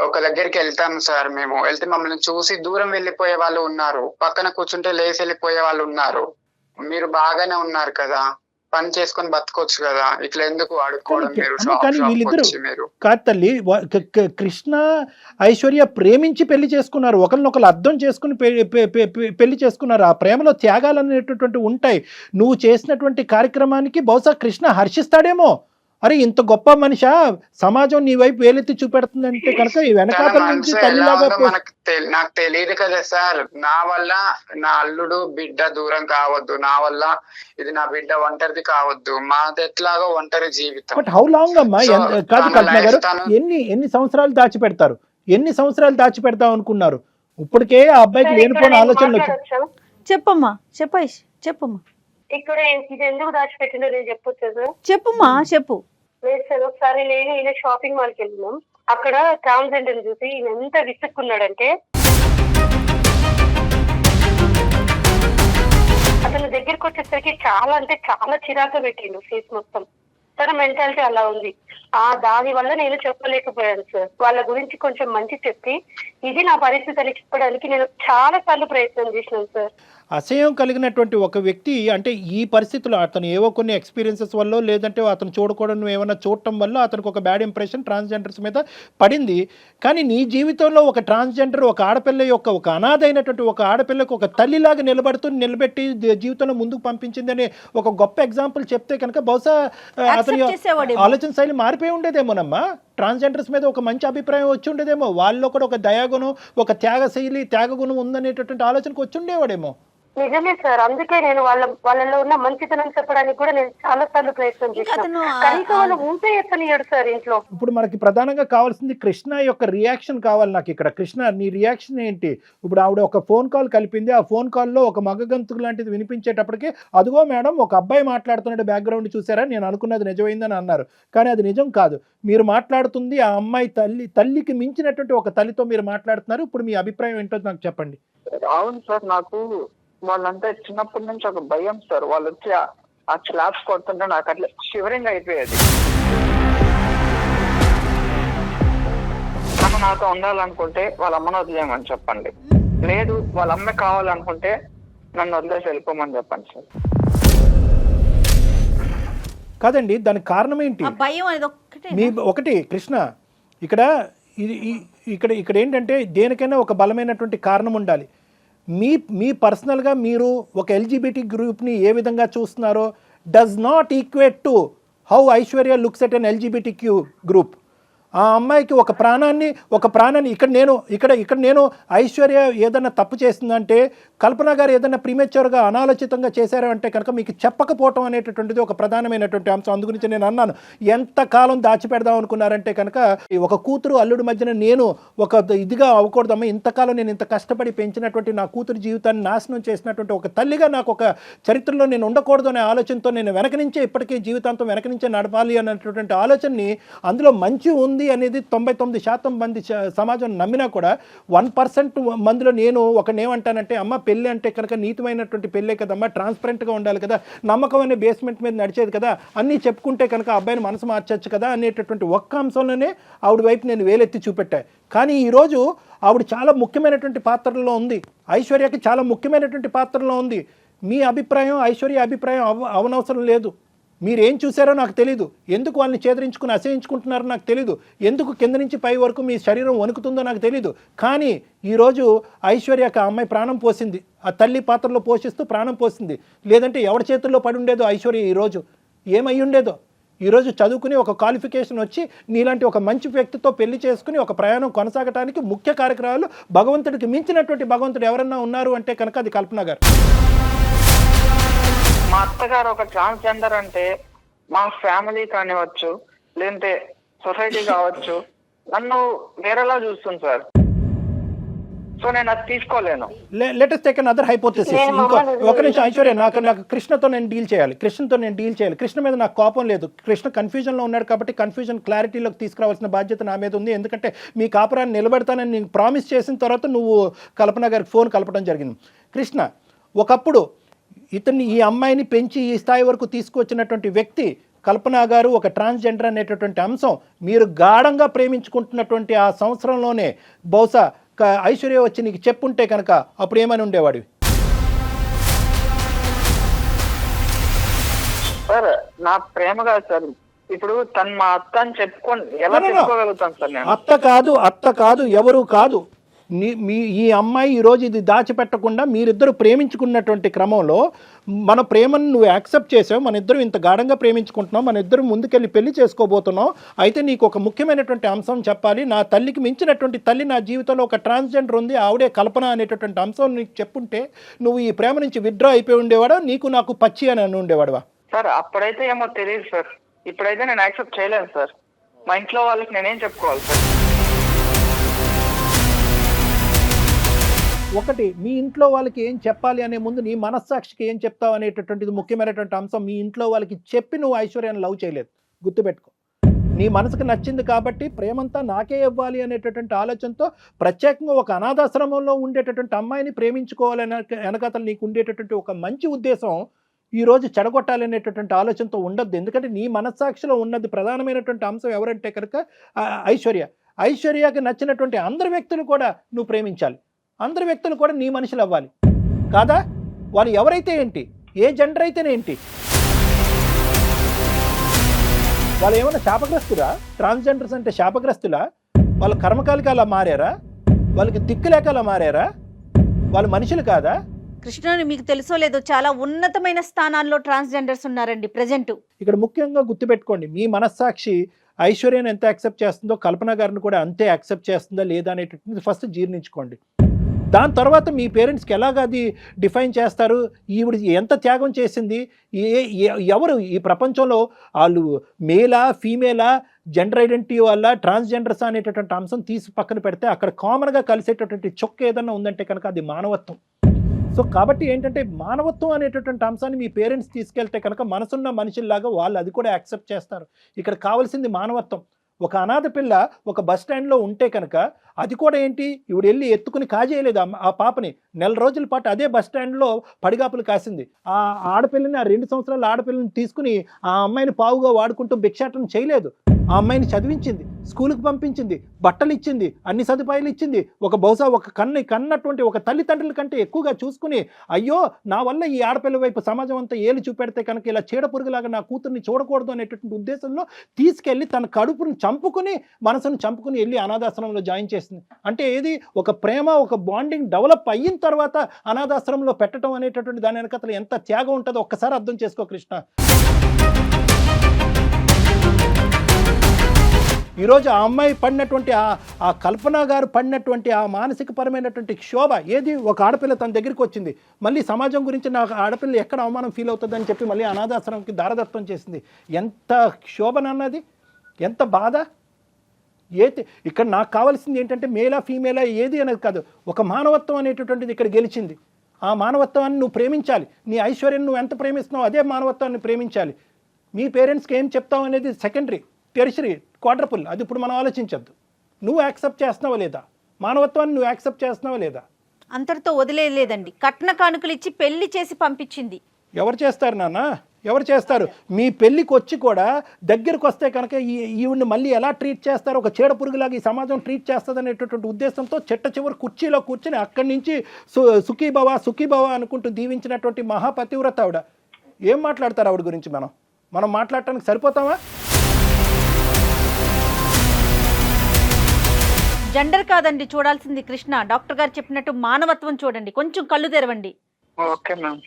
ఒక దగ్గరికి వెళ్తాము సార్, మేము వెళ్తే మమ్మల్ని చూసి దూరం వెళ్ళిపోయే వాళ్ళు ఉన్నారు, పక్కన కూర్చుంటే లేచి వెళ్ళిపోయే వాళ్ళు ఉన్నారు. మీరు బాగానే ఉన్నారు కదా, పని చేసుకొని బతకొచ్చు కదా, ఇట్లా ఎందుకు అడుక్కోవడం? మీరు కాదు తల్లి, కృష్ణ ఐశ్వర్య ప్రేమించి పెళ్లి చేసుకున్నారు, ఒకరినొకరు అర్థం చేసుకుని పెళ్లి చేసుకున్నారు. ఆ ప్రేమలో త్యాగాలు అనేటటువంటి ఉంటాయి. నువ్వు చేసినటువంటి కార్యక్రమానికి బహుశా కృష్ణ హర్షిస్తాడేమో. అరే ఇంత గొప్ప మనిషా, సమాజం నీ వైపు వేలెత్తి చూపెడుతుందంటే కనుక ఈ వెనకాతల నుంచి తల్లిలాగా నాకు తెలియదు కదా సార్. నా వల్ల నా అల్లుడు బిడ్డ దూరం కావద్దు, నా వల్ల ఇది నా బిడ్డ ఒంటరిది కావద్దు, మాది ఎట్లాగో ఒంటరి జీవితం. బట్ హౌ లాంగ్ అమ్మా? కాదు కల్పన గారు, ఎన్ని సంవత్సరాలు దాచిపెడతారు? ఎన్ని సంవత్సరాలు దాచిపెడతాం అనుకున్నారు? ఇప్పటికే ఆ అబ్బాయికి లేనిపోయిన ఆలోచనలు వచ్చాయి. చెప్పమ్మా, చెప్పమ్మా. ఇక్కడ ఇది ఎందుకు దాచిపెట్టిందో నేను చెప్పొచ్చు సార్? చెప్పుమా, చెప్పు. లేదు సార్, ఒకసారి నేను ఈయన షాపింగ్ మాల్ కి వెళ్ళినాం. అక్కడ ట్రాన్స్జెండర్ చూసి ఈయన ఎంత విసుక్కున్నాడంటే అతను దగ్గరికి వచ్చేసరికి చాలా అంటే చాలా చిరాకు పెట్టిండు ఫేస్ మొత్తం. తన మెంటాలిటీ అలా ఉంది. దాని వల్ల నేను చెప్పలేకపోయాను సార్. వాళ్ళ గురించి కొంచెం మంచి చెప్పి ఇది నా పరిస్థితి అని చెప్పడానికి నేను చాలా సార్లు ప్రయత్నం చేసినాను సార్. అసహ్యం కలిగినటువంటి ఒక వ్యక్తి అంటే ఈ పరిస్థితుల్లో అతను ఏవో కొన్ని ఎక్స్పీరియన్సెస్ వల్ల, లేదంటే అతను చూడకూడదు ఏమైనా చూడటం వల్ల అతనికి ఒక బ్యాడ్ ఇంప్రెషన్ ట్రాన్స్జెండర్స్ మీద పడింది. కానీ నీ జీవితంలో ఒక ట్రాన్స్జెండర్, ఒక ఆడపిల్ల యొక్క ఒక అనాథ అయినటువంటి ఒక ఆడపిల్లకు ఒక తల్లిలాగా నిలబెట్టి జీవితంలో ముందుకు పంపించిందని ఒక గొప్ప ఎగ్జాంపుల్ చెప్తే కనుక బహుశా అతని ఆలోచన శైలి మారిపోయి ఉండేదేమోనమ్మా. ట్రాన్స్జెండర్స్ మీద ఒక మంచి అభిప్రాయం వచ్చి ఉండేదేమో, వాళ్ళలో కూడా ఒక దయాగుణం, ఒక త్యాగగుణం ఉందనేటటువంటి ఆలోచనకు వచ్చి ఉండేవాడేమో. నిజమే సార్, అందుకే నేను వాళ్ళలో ఉన్న మంచితనం చెప్పడానికి కూడా నేను చాలా సార్లు ప్రయత్నం చేశాను. కనీసం వాళ్ళు ఊపే ఎత్తనియడు సార్ ఇంట్లో. ఇప్పుడు మనకి ప్రధానంగా కావాల్సింది కృష్ణ యొక్క రియాక్షన్ కావాలి నాకు ఇక్కడ. కృష్ణ, నీ రియాక్షన్ ఏంటి? ఇప్పుడు ఆవిడ ఒక ఫోన్ కాల్ కలిపింది, ఆ ఫోన్ కాల్లో ఒక మగగంతుకు లాంటిది వినిపించేటప్పటికి అదిగో మేడం ఒక అబ్బాయి మాట్లాడుతున్నాడు బ్యాక్గ్రౌండ్ చూసారా, నేను అనుకున్నది నిజమైందని అన్నారు. కానీ అది నిజం కాదు. మీరు మాట్లాడుతుంది ఆ అమ్మాయి తల్లికి మించినటువంటి ఒక తల్లితో మీరు మాట్లాడుతున్నారు. ఇప్పుడు మీ అభిప్రాయం ఏంటో నాకు చెప్పండి. అవును సార్, నాకు వాళ్ళంతా చిన్నప్పటి నుంచి ఒక భయం సార్. వాళ్ళు వచ్చి ఆ స్లాబ్స్ కొడుతుంటే నాకు అట్లా షివరింగ్ అయిపోయేది. నాతో ఉండాలనుకుంటే వాళ్ళ అమ్మను వదిలేయమని చెప్పండి, లేదు వాళ్ళ అమ్మ కావాలనుకుంటే నన్ను వదిలేసి వెళ్ళిపోమని చెప్పండి సార్. కాదండి, దానికి కారణం ఏంటి? ఒకటి కృష్ణ, ఇక్కడ ఏంటంటే దేనికైనా ఒక బలమైనటువంటి కారణం ఉండాలి. మీ పర్సనల్గా మీరు ఒక ఎల్జీబీటీ గ్రూప్ని ఏ విధంగా చూస్తున్నారో does not equate to how Aishwarya looks at an LGBTQ group. ఆ అమ్మాయికి ఒక ప్రాణాన్ని ఇక్కడ నేను ఐశ్వర్య ఏదైనా తప్పు చేస్తుందంటే, కల్పన గారు ఏదైనా ప్రీమెచ్యూర్గా అనాలోచితంగా చేశారు అంటే కనుక మీకు చెప్పకపోవటం అనేటటువంటిది ఒక ప్రధానమైనటువంటి అంశం. అందుగురించి నేను అన్నాను, ఎంతకాలం దాచిపెడదాం అనుకున్నారంటే కనుక ఒక కూతురు అల్లుడి మధ్యన నేను ఒక ఇదిగా అవ్వకూడదమ్మా. ఇంతకాలం నేను ఇంత కష్టపడి పెంచినటువంటి నా కూతురు జీవితాన్ని నాశనం చేసినటువంటి ఒక తల్లిగా నాకు ఒక చరిత్రలో నేను ఉండకూడదు అనే ఆలోచనతో నేను వెనక నుంచే ఇప్పటికీ జీవితాంతం వెనక నుంచే నడపాలి అనేటటువంటి ఆలోచనని, అందులో మంచి ఉంది అనేది 99% మంది సమాజం నమ్మినా కూడా 1% మందిలో నేను ఒకనేమంటానంటే, అమ్మ పెళ్ళి అంటే కనుక నీతిమైనటువంటి పెళ్ళే కదమ్మా, ట్రాన్స్పరెంట్గా ఉండాలి కదా, నమ్మకం అనే బేస్మెంట్ మీద నడిచేది కదా, అన్నీ చెప్పుకుంటే కనుక అబ్బాయిని మనసు మార్చచ్చు కదా అనేటటువంటి ఒక్క అంశంలోనే ఆవిడ వైపు నేను వేలెత్తి చూపెట్టా. కానీ ఈరోజు ఆవిడ చాలా ముఖ్యమైనటువంటి పాత్రలో ఉంది, ఐశ్వర్యకి చాలా ముఖ్యమైనటువంటి పాత్రలో ఉంది. మీ అభిప్రాయం ఐశ్వర్య అభిప్రాయం అవనవసరం లేదు. మీరేం చూసారో నాకు తెలీదు, ఎందుకు వాళ్ళని చేదరించుకుని అసహించుకుంటున్నారో నాకు తెలీదు, ఎందుకు కింద నుంచి పై వరకు మీ శరీరం వణుకుతుందో నాకు తెలీదు. కానీ ఈరోజు ఐశ్వర్యకి ఆ అమ్మాయి ప్రాణం పోసింది, ఆ తల్లి పాత్రలో పోషిస్తూ ప్రాణం పోసింది. లేదంటే ఎవరి చేతుల్లో పడి ఉండేదో ఐశ్వర్య, ఈరోజు ఏమై ఉండేదో. ఈరోజు చదువుకుని ఒక క్వాలిఫికేషన్ వచ్చి నీలాంటి ఒక మంచి వ్యక్తితో పెళ్లి చేసుకుని ఒక ప్రయాణం కొనసాగటానికి ముఖ్య కార్యక్రమాలు భగవంతుడికి మించినటువంటి భగవంతుడు ఎవరన్నా ఉన్నారు అంటే కనుక అది కల్పన గారు. మా అత్తగారు ఒక ట్రాన్స్జెండర్ అంటే మా ఫ్యామిలీ కానివచ్చు, లేదంటే సొసైటీ కావచ్చు, నన్ను వేరేలా చూస్తుంది సార్. సో నేను అది తీసుకోలేను. Let us take another hypothesis. ఒక నిమిషం ఐశ్వర్య, నాకు కృష్ణతో నేను డీల్ చేయాలి. కృష్ణ మీద నాకు కోపం లేదు. కృష్ణ కన్ఫ్యూజన్లో ఉన్నాడు కాబట్టి కన్ఫ్యూజన్ క్లారిటీలోకి తీసుకురావాల్సిన బాధ్యత నా మీద ఉంది. ఎందుకంటే మీ కాపురాన్ని నిలబెడతానని నేను ప్రామిస్ చేసిన తర్వాత నువ్వు కల్పన గారికి ఫోన్ కలపడం జరిగింది. కృష్ణ, ఒకప్పుడు ఈ అమ్మాయిని పెంచి ఈ స్థాయి వరకు తీసుకొచ్చినటువంటి వ్యక్తి కల్పన గారు ఒక ట్రాన్స్జెండర్ అనేటటువంటి అంశం మీరు గాఢంగా ప్రేమించుకుంటున్నటువంటి ఆ సంవత్సరంలోనే బహుశా ఐశ్వర్య వచ్చి నీకు చెప్పుంటే కనుక అప్పుడు ఏమని ఉండేవాడివి? సార్ నా ప్రేమ కాదు సార్, ఇప్పుడు తను మా అత్త అని చెప్పుకోండి, ఎలా చెప్పుకోగలుగుతాను సార్ నేను? అత్త కాదు ఎవరు కాదు, ఈ అమ్మాయి ఈరోజు ఇది దాచిపెట్టకుండా మీరిద్దరు ప్రేమించుకున్నటువంటి క్రమంలో మన ప్రేమను నువ్వు యాక్సెప్ట్ చేసావు, మన ఇద్దరు ఇంత గాఢంగా ప్రేమించుకుంటున్నాం, మన ఇద్దరు ముందుకెళ్ళి పెళ్లి చేసుకోబోతున్నాం. అయితే నీకు ఒక ముఖ్యమైనటువంటి అంశం చెప్పాలి. నా తల్లికి మించినటువంటి తల్లి నా జీవితంలో ఒక ట్రాన్స్జెండర్ ఉంది, ఆవిడే కల్పన అనేటటువంటి అంశం నీకు చెప్పుంటే నువ్వు ఈ ప్రేమ నుంచి విత్డ్రా అయిపోయి ఉండేవాడా, నీకు నాకు పచ్చి అని అని ఉండేవాడువా? సార్ అప్పుడైతే ఏమో తెలియదు సార్, ఇప్పుడైతే నేను యాక్సెప్ట్ చేయలేను సార్. మా ఇంట్లో వాళ్ళకి నేనేం చెప్పుకోవాలి సార్? ఒకటి, మీ ఇంట్లో వాళ్ళకి ఏం చెప్పాలి అనే ముందు నీ మనస్సాక్షికి ఏం చెప్తావు అనేటటువంటిది ముఖ్యమైనటువంటి అంశం. మీ ఇంట్లో వాళ్ళకి చెప్పి నువ్వు ఐశ్వర్యాన్ని లవ్ చేయలేదు, గుర్తుపెట్టుకో. నీ మనసుకు నచ్చింది కాబట్టి ప్రేమంతా నాకే ఇవ్వాలి అనేటటువంటి ఆలోచనతో ప్రత్యేకంగా ఒక అనాథాశ్రమంలో ఉండేటటువంటి అమ్మాయిని ప్రేమించుకోవాలనే వెనకాతలు నీకు ఉండేటటువంటి ఒక మంచి ఉద్దేశం ఈరోజు చెడగొట్టాలనేటటువంటి ఆలోచనతో ఉండద్దు. ఎందుకంటే నీ మనస్సాక్షిలో ఉన్నది ప్రధానమైనటువంటి అంశం ఎవరంటే కనుక ఐశ్వర్యకి నచ్చినటువంటి అందరి వ్యక్తులు కూడా నువ్వు ప్రేమించాలి, అందరి వ్యక్తులు కూడా నీ మనుషులు అవ్వాలి కాదా? వాళ్ళు ఎవరైతే ఏంటి, ఏ జెండర్ అయితేనేంటి, వాళ్ళు ఏమైనా శాపగ్రస్తురా? ట్రాన్స్జెండర్స్ అంటే శాపగ్రస్తులా? వాళ్ళ కర్మకాలికి అలా మారారా? వాళ్ళకి దిక్కులేక అలా మారారా? వాళ్ళు మనుషులు కాదా? కృష్ణ, మీకు తెలుసో లేదో చాలా ఉన్నతమైన స్థానాల్లో ట్రాన్స్జెండర్స్ ఉన్నారండి ప్రజెంట్. ఇక్కడ ముఖ్యంగా గుర్తుపెట్టుకోండి, మీ మనస్సాక్షి ఐశ్వర్యను ఎంత యాక్సెప్ట్ చేస్తుందో కల్పన గారిని కూడా అంతే యాక్సెప్ట్ చేస్తుందా లేదా అనేటటువంటి ఫస్ట్ జీర్ణించుకోండి. దాని తర్వాత మీ పేరెంట్స్కి ఎలాగ అది డిఫైన్ చేస్తారు, ఈవిడ ఎంత త్యాగం చేసింది, ఎవరు ఈ ప్రపంచంలో వాళ్ళు మేలా ఫీమేలా, జెండర్ ఐడెంటిటీ వల్ల ట్రాన్స్జెండర్స్ అనేటటువంటి అంశం తీసి పక్కన పెడితే అక్కడ కామన్గా కలిసేటటువంటి చొక్క ఏదన్నా ఉందంటే కనుక అది మానవత్వం. సో కాబట్టి ఏంటంటే మానవత్వం అనేటటువంటి అంశాన్ని మీ పేరెంట్స్ తీసుకెళ్తే కనుక మనసున్న మనుషుల్లాగా వాళ్ళు అది కూడా యాక్సెప్ట్ చేస్తారు. ఇక్కడ కావాల్సింది మానవత్వం. ఒక అనాథ పిల్ల ఒక బస్ స్టాండ్లో ఉంటే కనుక అది కూడా ఏంటి, ఇవిడు వెళ్ళి ఎత్తుకుని కాజేయలేదు ఆ పాపని. నెల రోజుల పాటు అదే బస్ స్టాండ్లో పడిగాపులు కాసింది. ఆ ఆడపిల్లని, ఆ 2 సంవత్సరాల ఆడపిల్లని తీసుకుని ఆ అమ్మాయిని పావుగా వాడుకుంటూ భిక్షాటన చేయలేదు. ఆ అమ్మాయిని చదివించింది, స్కూల్కి పంపించింది, బట్టలు ఇచ్చింది, అన్ని సదుపాయాలు ఇచ్చింది. బహుశా ఒక కన్నటువంటి ఒక తల్లిదండ్రుల కంటే ఎక్కువగా చూసుకుని, అయ్యో నా వల్ల ఈ ఆడపిల్ల వైపు సమాజం అంతా ఏలు చూపెడితే కనుక ఇలా చీడ పురుగులాగా నా కూతుర్ని చూడకూడదు అనేటటువంటి ఉద్దేశంలో తీసుకెళ్ళి తన కడుపును చంపుకుని, మనసును చంపుకుని వెళ్ళి అనాథాశ్రమంలో జాయిన్ చేసింది. అంటే ఏది, ఒక ప్రేమ, ఒక బాండింగ్ డెవలప్ అయిన తర్వాత అనాథాశ్రమంలో పెట్టడం అనేటటువంటి దాని వెనకతలు ఎంత త్యాగం ఉంటుందో ఒక్కసారి అర్థం చేసుకో కృష్ణ. ఈరోజు ఆ అమ్మాయి పడినటువంటి ఆ కల్పన గారు పడినటువంటి ఆ మానసిక పరమైనటువంటి క్షోభ ఏది, ఒక ఆడపిల్ల తన దగ్గరికి వచ్చింది, మళ్ళీ సమాజం గురించి నాకు ఆడపిల్ల ఎక్కడ అవమానం ఫీల్ అవుతుందని చెప్పి మళ్ళీ అనాథాశ్రమంకి దారదత్తం చేసింది. ఎంత క్షోభనన్నది, ఎంత బాధ. ఇక్కడ నాకు కావాల్సింది ఏంటంటే మేలా ఫీమేలా ఏది అనేది కాదు, ఒక మానవత్వం అనేటటువంటిది ఇక్కడ గెలిచింది. ఆ మానవత్వాన్ని నువ్వు ప్రేమించాలి. నీ ఐశ్వర్యం నువ్వు ఎంత ప్రేమిస్తున్నావు అదే మానవత్వాన్ని ప్రేమించాలి. మీ పేరెంట్స్కి ఏం చెప్తావు అనేది సెకండరీ, టెరిషరీ, క్వాడ్రపుల్, అది ఇప్పుడు మనం ఆలోచించద్దు. నువ్వు యాక్సెప్ట్ చేస్తున్నావా లేదా, మానవత్వాన్ని నువ్వు యాక్సెప్ట్ చేస్తున్నావా లేదా? అంతటితో వదిలేదండి. కట్న కానుకలు ఇచ్చి పెళ్లి చేసి పంపించింది. ఎవరు చేస్తారు నాన్న, ఎవరు చేస్తారు? మీ పెళ్ళికి వచ్చి కూడా దగ్గరకు వస్తే కనుక ఈవిడ్ని మళ్ళీ ఎలా ట్రీట్ చేస్తారు, ఒక చీడ పురుగులాగా ఈ సమాజం ట్రీట్ చేస్తుంది అనేటటువంటి ఉద్దేశంతో చిట్ట చివరి కుర్చీలో కూర్చొని అక్కడి నుంచి సుఖీభవ అనుకుంటూ దీవించినటువంటి మహాపతివ్రత ఆవిడ. ఏం మాట్లాడతారు ఆవిడ గురించి? మనం మాట్లాడటానికి సరిపోతామా? జెండర్ కాదండి చూడాల్సింది కృష్ణ, డాక్టర్ గారు చెప్పినట్టు మానవత్వం చూడండి, కొంచెం కళ్ళు తెరవండి. Okay ma'am.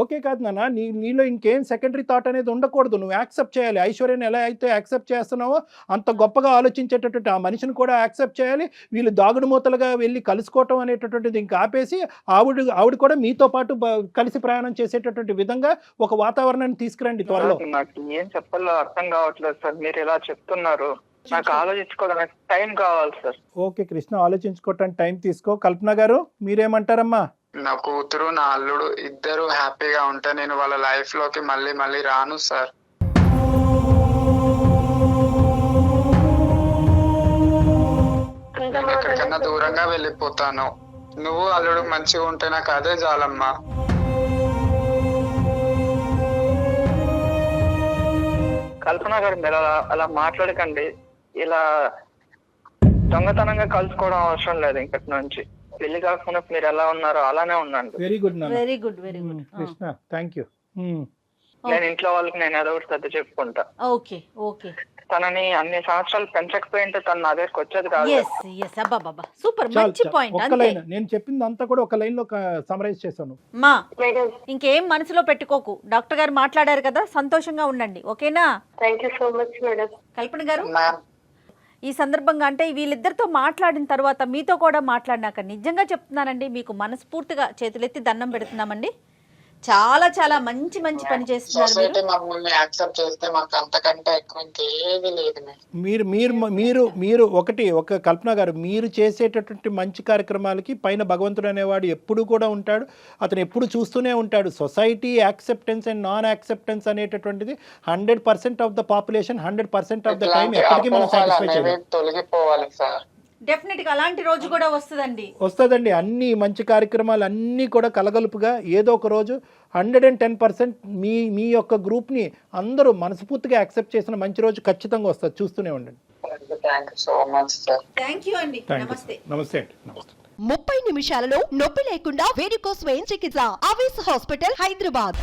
ఓకే కాదు నాన్న, నీలో ఇంకేం సెకండరీ థాట్ అనేది ఉండకూడదు. నువ్వు యాక్సెప్ట్ చేయాలి. ఐశ్వర్యని ఎలా అయితే యాక్సెప్ట్ చేస్తున్నావో అంత గొప్పగా ఆలోచించేటటువంటి ఆ మనిషిని కూడా యాక్సెప్ట్ చేయాలి. వీళ్ళు దాగుడు మూతలుగా వెళ్ళి కలుసుకోవటం అనేటటువంటిది ఇంకా ఆపేసి ఆవిడ కూడా మీతో పాటు కలిసి ప్రయాణం చేసేటటువంటి విధంగా ఒక వాతావరణాన్ని తీసుకురండి త్వరలో. నాకు ఏం చెప్పాలో అర్థం కావట్లేదు సార్, మీరు ఎలా చెప్తున్నారు. నాకు ఆలోచించుకోవడానికి టైం కావాలి సార్. ఓకే కృష్ణ, ఆలోచించుకోవటానికి టైం తీసుకో. కల్పన గారు మీరేమంటారమ్మా? నా కూతురు నా అల్లుడు ఇద్దరు హ్యాపీగా ఉంటే నేను వాళ్ళ లైఫ్ లోకి మళ్ళీ రాను సార్. నేను ఎక్కడికన్నా దూరంగా వెళ్ళిపోతాను. నువ్వు అల్లుడు మంచిగా ఉంటే నాకు అదే చాలమ్మా. కల్పన గారు మీరు అలా మాట్లాడకండి. ఇలా దొంగతనంగా కలుసుకోవడం అవసరం లేదు. ఇంకటి నుంచి పెళ్లి కాకుండా మీరు ఎలా ఉన్నారో అలానే ఉండండి. Very good very good Krishna, thank you. నేను ఇంట్లో వాళ్ళకి నేను ఏదో ఒకటి సర్ది చెప్పుకుంటా. Okay okay. తనని అన్ని సంవత్సరాలు పెంచకపోయింటే తను నా దగ్గరకు వచ్చేది కాదు. ఎస్ ఎస్ అబ్బాబాబా సూపర్ చాలు మంచి చాలు. పాయింట్ ఒక్క అంతే లైన్ నేను చెప్పింది అంతా కూడా ఒక లైన్ లో సమరైజ్ చేశాను. మా మేడం ఇంకేం మనసులో పెట్టుకోకు, డాక్టర్ గారు మాట్లాడారు కదా, సంతోషంగా ఉండండి, ఓకేనా? Thank you so much madam. Kalpana garu ma'am ఈ సందర్భంగా అంటే వీళ్ళిద్దరితో మాట్లాడిన తర్వాత మీతో కూడా మాట్లాడినాక నిజంగా చెప్తున్నానండి, మీకు మనస్ఫూర్తిగా చేతులెత్తి దండం పెడుతున్నామండి. చాలా చాలా మంచి మంచి పని చేస్తున్నారు మీరు. సొసైటీ మమ్మల్ని యాక్సెప్ట్ చేస్తే మాకు అంతకంటే ఎక్కువ ఇంకేది లేదు మ్యామ్. మీరు మీరు మీరు మీరు ఒక కల్పన గారు, మీరు చేసేటటువంటి మంచి కార్యక్రమాలకి పైన భగవంతుడు అనేవాడు ఎప్పుడు కూడా ఉంటాడు, అతను ఎప్పుడు చూస్తూనే ఉంటాడు. Society acceptance and non acceptance అనేటటువంటిది 100% of the population 100% of the time ఎప్పటికీ మనం సాటిస్ఫై చేయలేం. తొలగిపోవాలి సార్. డెఫినెట్ గా అలాంటి రోజు కూడా వస్తుందండి. వస్తుందండి. అన్ని మంచి కార్యక్రమాలు అన్నీ కూడా కలగలుపుగా ఏదో ఒక రోజు 110% మీ యొక్క గ్రూప్ని అందరూ మనస్ఫూర్తిగా యాక్సెప్ట్ చేసిన మంచి రోజు ఖచ్చితంగా వస్తుంది. చూస్తూనే ఉండండి. Thank you so much sir. Thank you అండి. థ్యాంక్ నమస్తే. యూ. నమస్తే అండి. నమస్తే. 30 నిమిషాలలో నొప్పి లేకుండా వేడికోస్ వెయిన్ చికిత్స. ఆవేశ హాస్పిటల్, హైదరాబాద్.